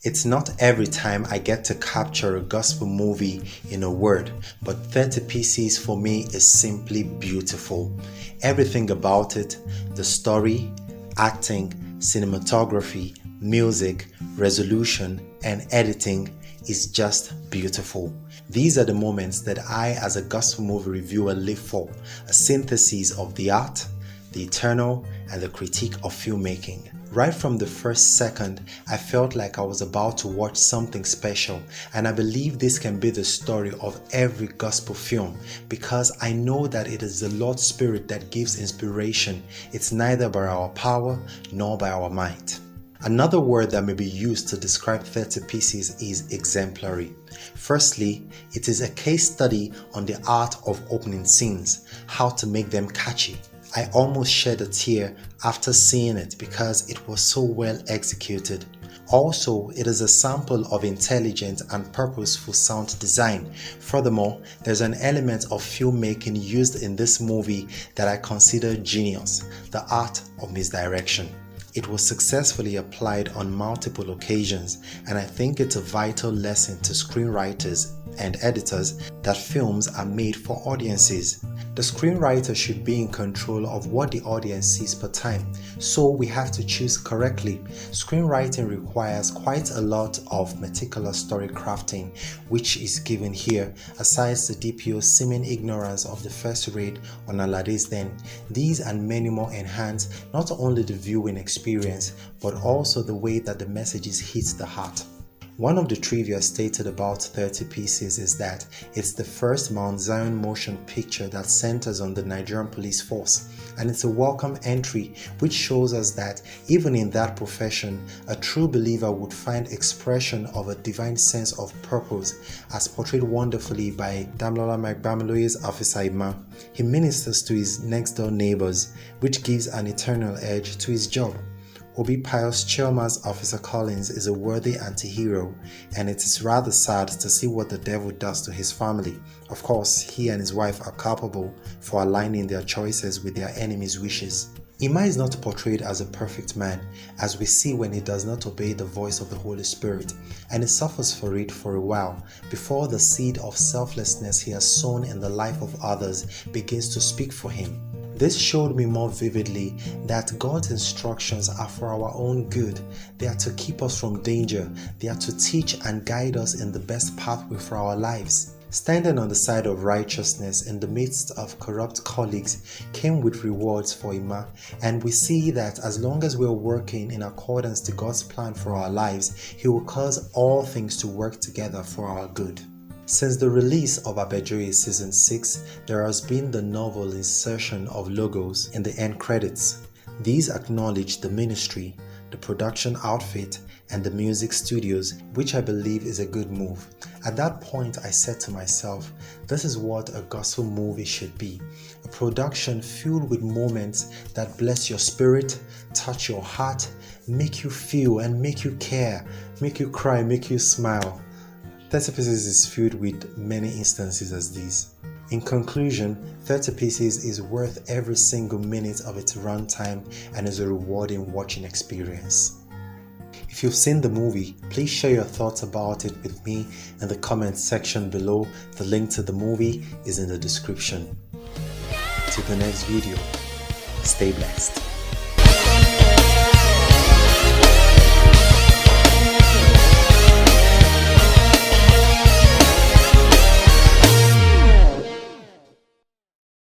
It's not every time I get to capture a gospel movie in a word, but 30 Pieces for me is simply beautiful. Everything about it, the story, acting, cinematography, music, resolution, and editing is just beautiful. These are the moments that I, as a gospel movie reviewer, live for, a synthesis of the art, the eternal, and the critique of filmmaking. Right from the first second, I felt like I was about to watch something special, and I believe this can be the story of every gospel film because I know that it is the Lord's Spirit that gives inspiration. It's neither by our power nor by our might. Another word that may be used to describe 30 Pieces is exemplary. Firstly, it is a case study on the art of opening scenes, how to make them catchy. I almost shed a tear after seeing it because it was so well executed. Also, it is a sample of intelligent and purposeful sound design. Furthermore, there's an element of filmmaking used in this movie that I consider genius, the art of misdirection. It was successfully applied on multiple occasions, and I think it's a vital lesson to screenwriters and editors that films are made for audiences. The screenwriter should be in control of what the audience sees per time, so we have to choose correctly. Screenwriting requires quite a lot of meticulous story crafting, which is given here, aside the DPO's seeming ignorance of the first raid on Aladdin's Den. These and many more enhance not only the viewing experience, but also the way that the messages hit the heart. One of the trivia stated about 30 Pieces is that it's the first Mount Zion motion picture that centers on the Nigerian police force, and it's a welcome entry which shows us that even in that profession, a true believer would find expression of a divine sense of purpose, as portrayed wonderfully by Mike-Bamiloye's Officer Ima. He ministers to his next door neighbors, which gives an eternal edge to his job. Obi Pius Chioma's Officer Collins is a worthy anti-hero, and it is rather sad to see what the devil does to his family. Of course, he and his wife are culpable for aligning their choices with their enemies' wishes. Ima is not portrayed as a perfect man, as we see when he does not obey the voice of the Holy Spirit, and he suffers for it for a while before the seed of selflessness he has sown in the life of others begins to speak for him. This showed me more vividly that God's instructions are for our own good. They are to keep us from danger. They are to teach and guide us in the best pathway for our lives. Standing on the side of righteousness in the midst of corrupt colleagues came with rewards for Ima, and we see that as long as we are working in accordance to God's plan for our lives, He will cause all things to work together for our good. Since the release of Abejoye Season 6, there has been the novel insertion of logos in the end credits. These acknowledge the ministry, the production outfit, and the music studios, which I believe is a good move. At that point, I said to myself, this is what a gospel movie should be. A production filled with moments that bless your spirit, touch your heart, make you feel and make you care, make you cry, make you smile. 30 Pieces is filled with many instances as these. In conclusion, 30 Pieces is worth every single minute of its runtime and is a rewarding watching experience. If you've seen the movie, please share your thoughts about it with me in the comment section below. The link to the movie is in the description. Till the next video, stay blessed.